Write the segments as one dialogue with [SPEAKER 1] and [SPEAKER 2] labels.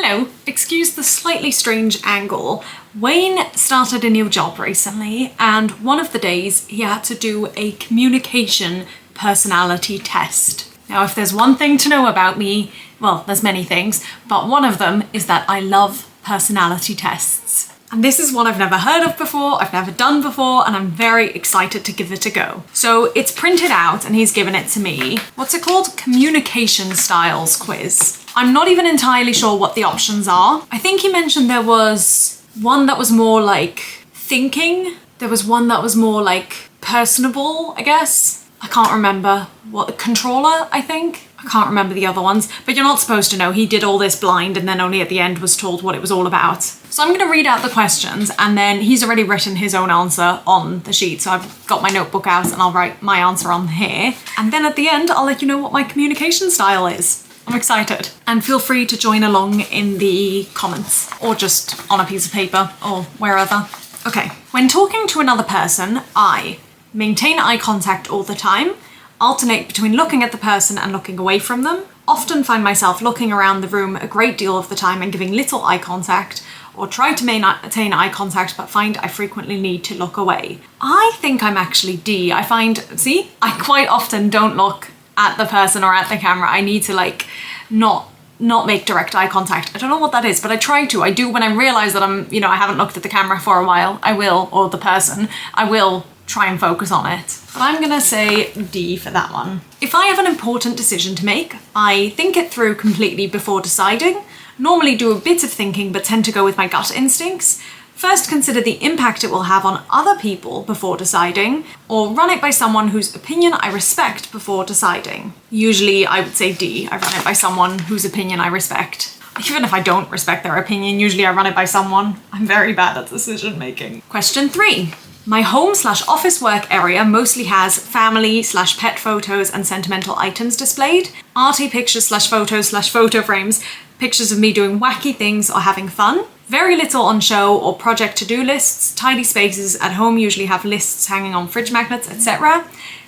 [SPEAKER 1] Hello, excuse the slightly strange angle. Wayne started a new job recently, and one of the days he had to do a communication personality test. Now, if there's one thing to know about me, well, there's many things, but one of them is that I love personality tests. And this is one I've never heard of before, I've never done before, and I'm very excited to give it a go. So it's printed out and he's given it to me. What's it called? Communication styles quiz. I'm not even entirely sure what the options are. I think he mentioned there was one that was more like thinking. There was one that was more like personable, I guess. I can't remember what, controller, I think. I can't remember the other ones, but you're not supposed to know. He did all this blind and then only at the end was told what it was all about. So I'm gonna read out the questions and then he's already written his own answer on the sheet. So I've got my notebook out and I'll write my answer on here. And then at the end, I'll let you know what my communication style is. I'm excited. And feel free to join along in the comments or just on a piece of paper or wherever. Okay, when talking to another person, I maintain eye contact all the time, alternate between looking at the person and looking away from them, often find myself looking around the room a great deal of the time and giving little eye contact, or try to maintain eye contact but find I frequently need to look away. I think I'm actually D. I find, see, I quite often don't look at the person or at the camera. I need to like not make direct eye contact. I don't know what that is, but I try to. I do when I realize that I haven't looked at the camera for a while, I will, or the person, I will try and focus on it. But I'm gonna say D for that one. If I have an important decision to make, I think it through completely before deciding, normally do a bit of thinking but tend to go with my gut instincts, first consider the impact it will have on other people before deciding, or run it by someone whose opinion I respect before deciding. Usually I would say D, I run it by someone whose opinion I respect. Even if I don't respect their opinion, usually I run it by someone. I'm very bad at decision making. Question 3. My home/office work area mostly has family/pet photos and sentimental items displayed, arty pictures/photos/photo frames, pictures of me doing wacky things or having fun. Very little on show or project to-do lists, tidy spaces at home usually have lists hanging on fridge magnets, etc.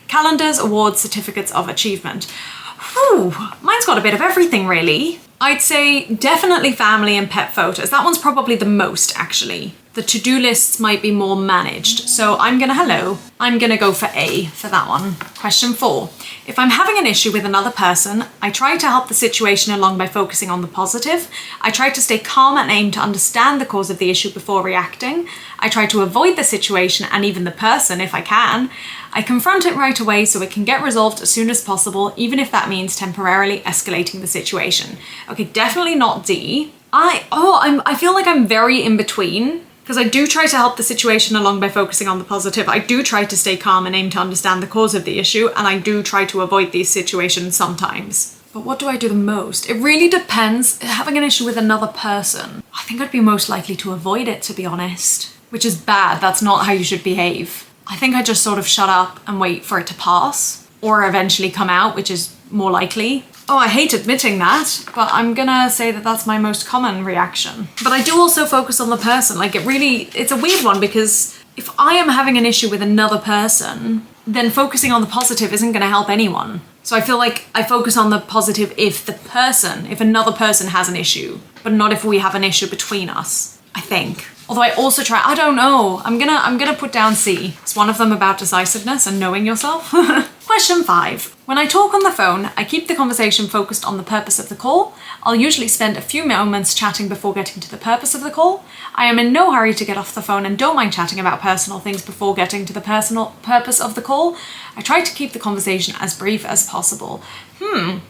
[SPEAKER 1] Calendars, awards, certificates of achievement. Whew, mine's got a bit of everything really. I'd say definitely family and pet photos. That one's probably the most actually. The to-do lists might be more managed. So I'm gonna go for A for that one. Question 4. If I'm having an issue with another person, I try to help the situation along by focusing on the positive. I try to stay calm and aim to understand the cause of the issue before reacting. I try to avoid the situation and even the person if I can. I confront it right away so it can get resolved as soon as possible, even if that means temporarily escalating the situation. Okay, definitely not D. I feel like I'm very in between. Because I do try to help the situation along by focusing on the positive. I do try to stay calm and aim to understand the cause of the issue, and I do try to avoid these situations sometimes. But what do I do the most? It really depends. Having an issue with another person, I think I'd be most likely to avoid it, to be honest. Which is bad, that's not how you should behave. I think I just sort of shut up and wait for it to pass, or eventually come out, which is more likely. Oh, I hate admitting that, but I'm gonna say that that's my most common reaction. But I do also focus on the person. Like it's a weird one because if I am having an issue with another person, then focusing on the positive isn't gonna help anyone. So I feel like I focus on the positive if another person has an issue, but not if we have an issue between us, I think. Although I also try, I don't know, I'm gonna put down C. It's one of them about decisiveness and knowing yourself. Question 5. When I talk on the phone, I keep the conversation focused on the purpose of the call. I'll usually spend a few moments chatting before getting to the purpose of the call. I am in no hurry to get off the phone and don't mind chatting about personal things before getting to the personal purpose of the call. I try to keep the conversation as brief as possible.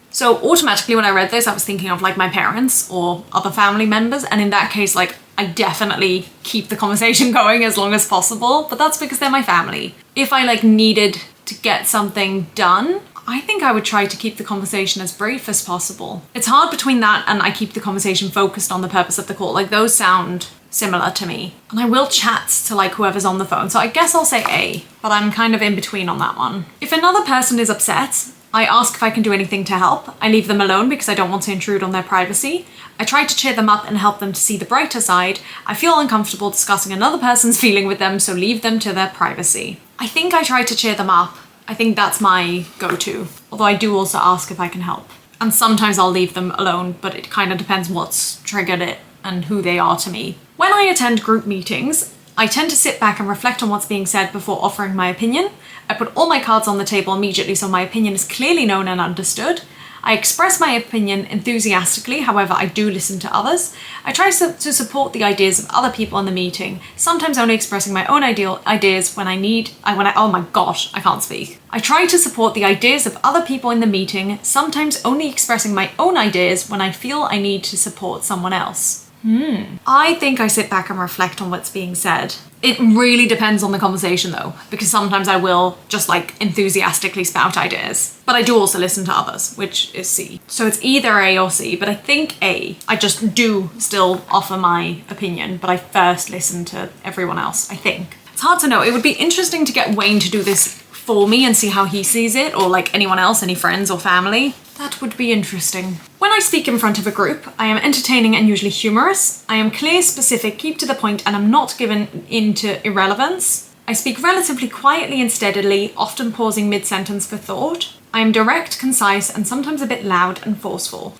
[SPEAKER 1] So automatically when I read this, I was thinking of like my parents or other family members. And in that case, like I definitely keep the conversation going as long as possible, but that's because they're my family. If I like needed to get something done, I think I would try to keep the conversation as brief as possible. It's hard between that and I keep the conversation focused on the purpose of the call. Like those sound similar to me. And I will chat to like whoever's on the phone. So I guess I'll say A, but I'm kind of in between on that one. If another person is upset, I ask if I can do anything to help. I leave them alone because I don't want to intrude on their privacy. I try to cheer them up and help them to see the brighter side. I feel uncomfortable discussing another person's feeling with them, so leave them to their privacy. I think I try to cheer them up. I think that's my go-to. Although I do also ask if I can help. And sometimes I'll leave them alone, but it kind of depends what's triggered it and who they are to me. When I attend group meetings, I tend to sit back and reflect on what's being said before offering my opinion. I put all my cards on the table immediately so my opinion is clearly known and understood. I express my opinion enthusiastically, however I do listen to others. I try to support the ideas of other people in the meeting, sometimes only expressing my own ideas when oh my gosh, I can't speak. I try to support the ideas of other people in the meeting, sometimes only expressing my own ideas when I feel I need to support someone else. I think I sit back and reflect on what's being said. It really depends on the conversation though, because sometimes I will just like enthusiastically spout ideas, but I do also listen to others, which is C. So it's either A or C, but I think A. I just do still offer my opinion, but I first listen to everyone else, I think. It's hard to know. It would be interesting to get Wayne to do this for me and see how he sees it, or like anyone else, any friends or family. That would be interesting. When I speak in front of a group, I am entertaining and usually humorous. I am clear, specific, keep to the point, and I'm not given into irrelevance. I speak relatively quietly and steadily, often pausing mid-sentence for thought. I am direct, concise, and sometimes a bit loud and forceful.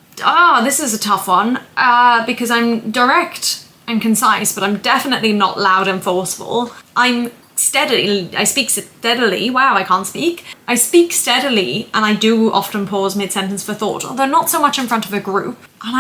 [SPEAKER 1] This is a tough one, because I'm direct and concise, but I'm definitely not loud and forceful. I speak steadily. Wow, I can't speak. I speak steadily and I do often pause mid-sentence for thought, although not so much in front of a group. And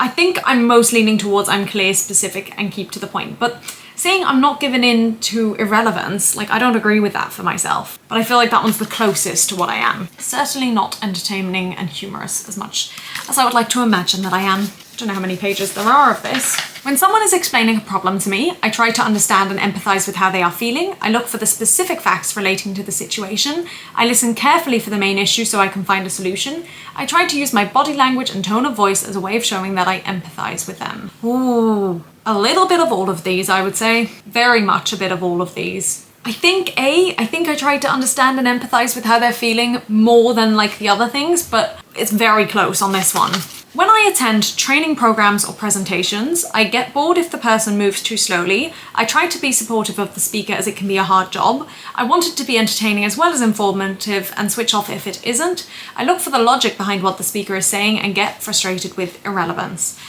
[SPEAKER 1] I think I'm most leaning towards I'm clear, specific, and keep to the point. But saying I'm not given in to irrelevance, like I don't agree with that for myself. But I feel like that one's the closest to what I am. Certainly not entertaining and humorous as much as I would like to imagine that I am. I don't know how many pages there are of this. When someone is explaining a problem to me, I try to understand and empathize with how they are feeling. I look for the specific facts relating to the situation. I listen carefully for the main issue so I can find a solution. I try to use my body language and tone of voice as a way of showing that I empathize with them. Ooh, a little bit of all of these, I would say. Very much a bit of all of these. I think I try to understand and empathize with how they're feeling more than like the other things, but it's very close on this one. When I attend training programs or presentations, I get bored if the person moves too slowly. I try to be supportive of the speaker as it can be a hard job. I want it to be entertaining as well as informative and switch off if it isn't. I look for the logic behind what the speaker is saying and get frustrated with irrelevance.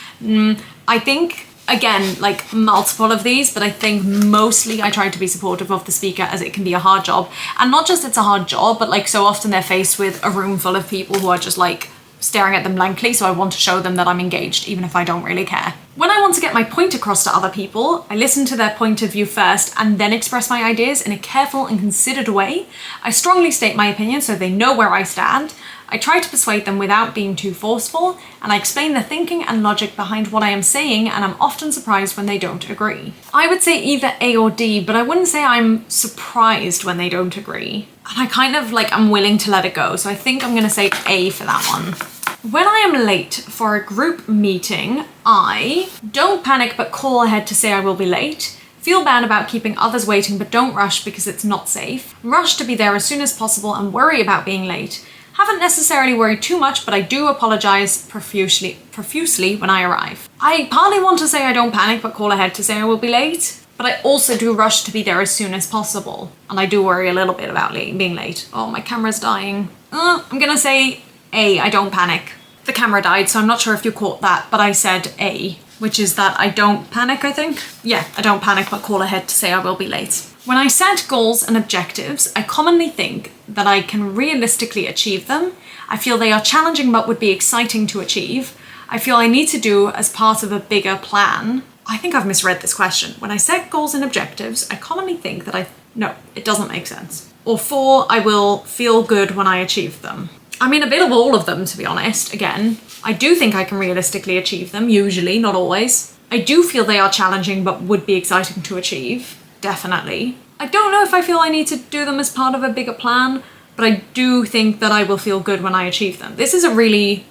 [SPEAKER 1] I think, again, like multiple of these, but I think mostly I try to be supportive of the speaker as it can be a hard job. And not just it's a hard job, but like so often they're faced with a room full of people who are just like staring at them blankly, so I want to show them that I'm engaged, even if I don't really care. When I want to get my point across to other people, I listen to their point of view first and then express my ideas in a careful and considered way. I strongly state my opinion so they know where I stand. I try to persuade them without being too forceful, and I explain the thinking and logic behind what I am saying, and I'm often surprised when they don't agree. I would say either A or D, but I wouldn't say I'm surprised when they don't agree. And I kind of like, I'm willing to let it go, so I think I'm gonna say A for that one. When I am late for a group meeting, I don't panic but call ahead to say I will be late. Feel bad about keeping others waiting but don't rush because it's not safe. Rush to be there as soon as possible and worry about being late. Haven't necessarily worried too much, but I do apologize profusely when I arrive. I partly want to say I don't panic but call ahead to say I will be late, but I also do rush to be there as soon as possible. And I do worry a little bit about being late. Oh, my camera's dying. I'm gonna say A, I don't panic. The camera died, so I'm not sure if you caught that, but I said A, which is that I don't panic, I think. Yeah, I don't panic but call ahead to say I will be late. When I set goals and objectives, I commonly think that I can realistically achieve them. I feel they are challenging but would be exciting to achieve. I feel I need to do as part of a bigger plan. I think I've misread this question. When I set goals and objectives, I commonly think that no, it doesn't make sense. Or 4, I will feel good when I achieve them. I mean, a bit of all of them, to be honest. Again, I do think I can realistically achieve them, usually, not always. I do feel they are challenging but would be exciting to achieve. Definitely. I don't know if I feel I need to do them as part of a bigger plan, but I do think that I will feel good when I achieve them. This is a really...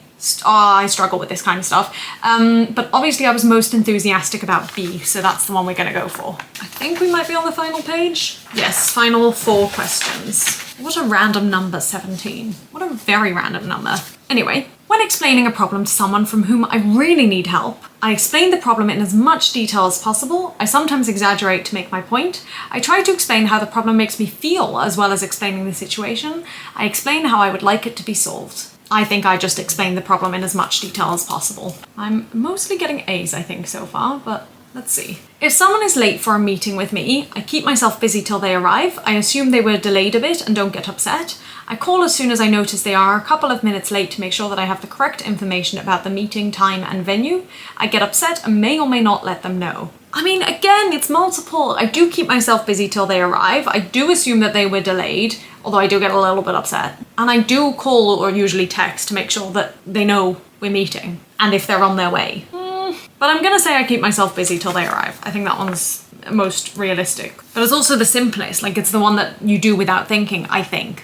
[SPEAKER 1] I struggle with this kind of stuff. But obviously I was most enthusiastic about B, so that's the one we're gonna go for. I think we might be on the final page. Yes, final 4 questions. What a random number, 17. What a very random number. Anyway, when explaining a problem to someone from whom I really need help, I explain the problem in as much detail as possible. I sometimes exaggerate to make my point. I try to explain how the problem makes me feel as well as explaining the situation. I explain how I would like it to be solved. I think I just explained the problem in as much detail as possible. I'm mostly getting A's, I think, so far, but let's see. If someone is late for a meeting with me, I keep myself busy till they arrive. I assume they were delayed a bit and don't get upset. I call as soon as I notice they are a couple of minutes late to make sure that I have the correct information about the meeting, time and venue. I get upset and may or may not let them know. I mean, again, it's multiple. I do keep myself busy till they arrive. I do assume that they were delayed, although I do get a little bit upset. And I do call or usually text to make sure that they know we're meeting and if they're on their way. But I'm gonna say I keep myself busy till they arrive. I think that one's most realistic. But it's also the simplest, like it's the one that you do without thinking, I think.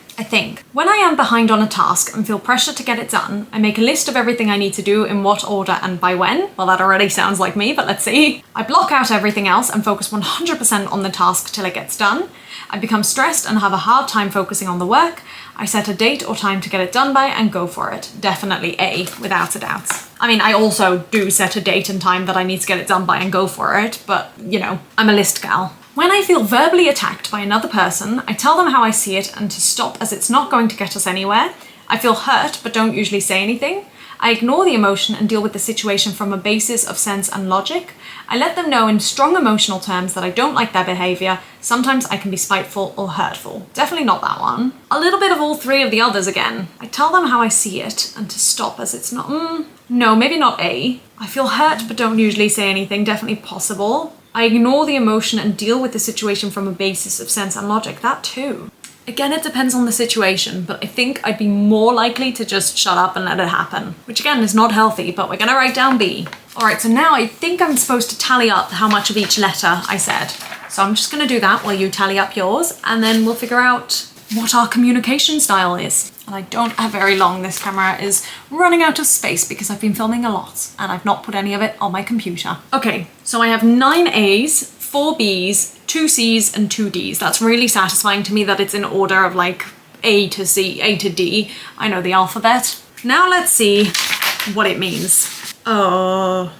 [SPEAKER 1] When I am behind on a task and feel pressure to get it done, I make a list of everything I need to do in what order and by when. Well, that already sounds like me, but let's see. I block out everything else and focus 100% on the task till it gets done. I become stressed and have a hard time focusing on the work. I set a date or time to get it done by and go for it. Definitely A, without a doubt. I mean, I also do set a date and time that I need to get it done by and go for it, but, you know, I'm a list gal. When I feel verbally attacked by another person, I tell them how I see it and to stop as it's not going to get us anywhere. I feel hurt but don't usually say anything. I ignore the emotion and deal with the situation from a basis of sense and logic. I let them know in strong emotional terms that I don't like their behaviour. Sometimes I can be spiteful or hurtful. Definitely not that one. A little bit of all three of the others again. I tell them how I see it and to stop as it's not... No, maybe not A. I feel hurt but don't usually say anything. Definitely possible. I ignore the emotion and deal with the situation from a basis of sense and logic. That too. Again, it depends on the situation, but I think I'd be more likely to just shut up and let it happen, which again is not healthy, but we're gonna write down B. All right, so now I think I'm supposed to tally up how much of each letter I said. So I'm just gonna do that while you tally up yours, and then we'll figure out what our communication style is. And I don't have very long. This camera is running out of space because I've been filming a lot and I've not put any of it on my computer. Okay, so I have 9 A's, 4 B's, 2 C's and 2 D's. That's really satisfying to me that it's in order of like A to C, A to D. I know the alphabet. Now let's see what it means. Oh,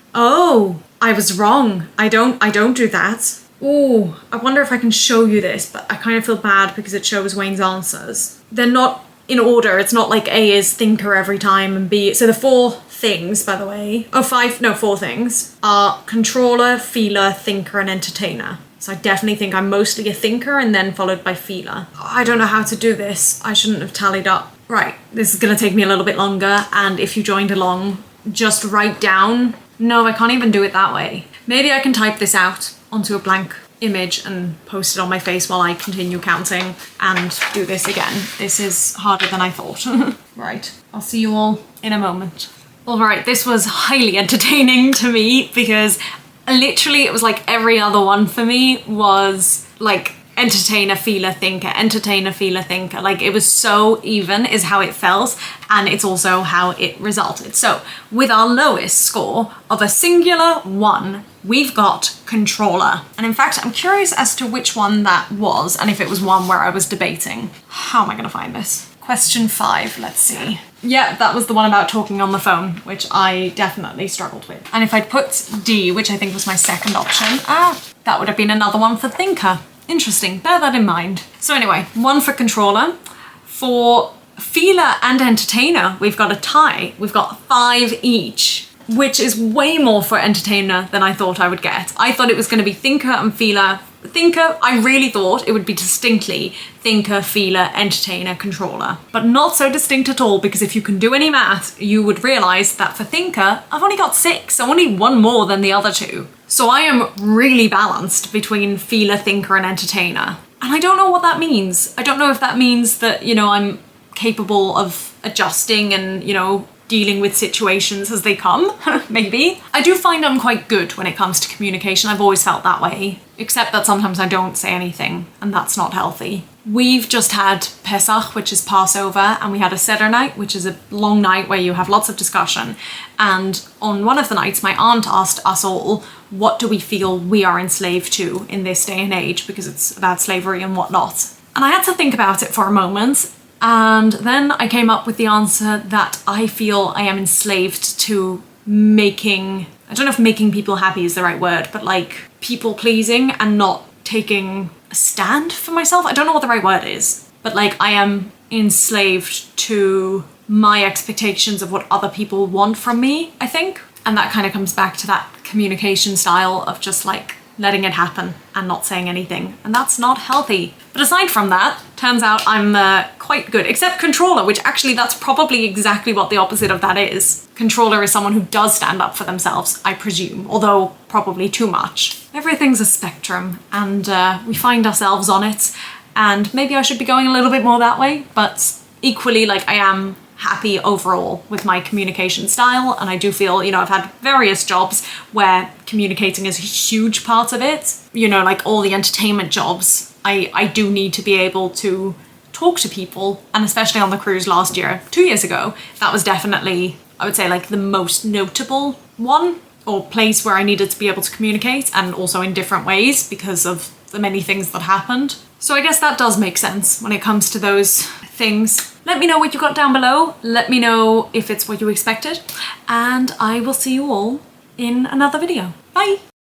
[SPEAKER 1] I was wrong. I don't do that. Ooh, I wonder if I can show you this, but I kind of feel bad because it shows Wayne's answers. They're not in order. It's not like A is thinker every time and B. So the 4 things, by the way, 4 things are controller, feeler, thinker, and entertainer. So I definitely think I'm mostly a thinker and then followed by feeler. I don't know how to do this. I shouldn't have tallied up. Right, this is gonna take me a little bit longer, and if you joined along, just write down. No, I can't even do it that way. Maybe I can type this out onto a blank image and post it on my face while I continue counting and do this again. This is harder than I thought. Right, I'll see you all in a moment. All right, this was highly entertaining to me because literally it was like every other one for me was like entertainer, feeler, thinker, entertainer, feeler, thinker. Like it was so even is how it felt, and it's also how it resulted. So with our lowest score of a singular 1, we've got controller. And in fact, I'm curious as to which one that was and if it was one where I was debating. How am I gonna find this? Question 5, let's see. Yeah, that was the one about talking on the phone, which I definitely struggled with. And if I'd put D, which I think was my second option, that would have been another one for thinker. Interesting, bear that in mind. So anyway, 1 for controller. For feeler and entertainer, we've got a tie. We've got 5 each, which is way more for entertainer than I thought I would get. I thought it was gonna be thinker and feeler. Thinker, I really thought it would be distinctly thinker, feeler, entertainer, controller. But not so distinct at all, because if you can do any math, you would realize that for thinker, I've only got 6, so only 1 more than the other 2. So I am really balanced between feeler, thinker, and entertainer. And I don't know what that means. I don't know if that means that, you know, I'm capable of adjusting and, you know, dealing with situations as they come, maybe. I do find I'm quite good when it comes to communication. I've always felt that way, except that sometimes I don't say anything, and that's not healthy. We've just had Pesach, which is Passover, and we had a Seder night, which is a long night where you have lots of discussion. And on one of the nights, my aunt asked us all, what do we feel we are enslaved to in this day and age, because it's about slavery and whatnot. And I had to think about it for a moment, and then I came up with the answer that I feel I am enslaved to making, I don't know if making people happy is the right word, but like people pleasing and not taking a stand for myself. I don't know what the right word is, but like I am enslaved to my expectations of what other people want from me, I think. And that kind of comes back to that communication style of just like letting it happen and not saying anything. And that's not healthy. But aside from that, turns out I'm quite good, except controller, which actually that's probably exactly what the opposite of that is. Controller is someone who does stand up for themselves, I presume, although probably too much. Everything's a spectrum and we find ourselves on it, and maybe I should be going a little bit more that way, but equally, like, I am happy overall with my communication style, and I do feel, you know, I've had various jobs where communicating is a huge part of it. You know, like all the entertainment jobs, I do need to be able to talk to people, and especially on the cruise last year, 2 years ago, that was definitely, I would say, like the most notable one, or place where I needed to be able to communicate, and also in different ways because of the many things that happened. So I guess that does make sense when it comes to those things. Let me know what you got down below. Let me know if it's what you expected, and I will see you all in another video. Bye!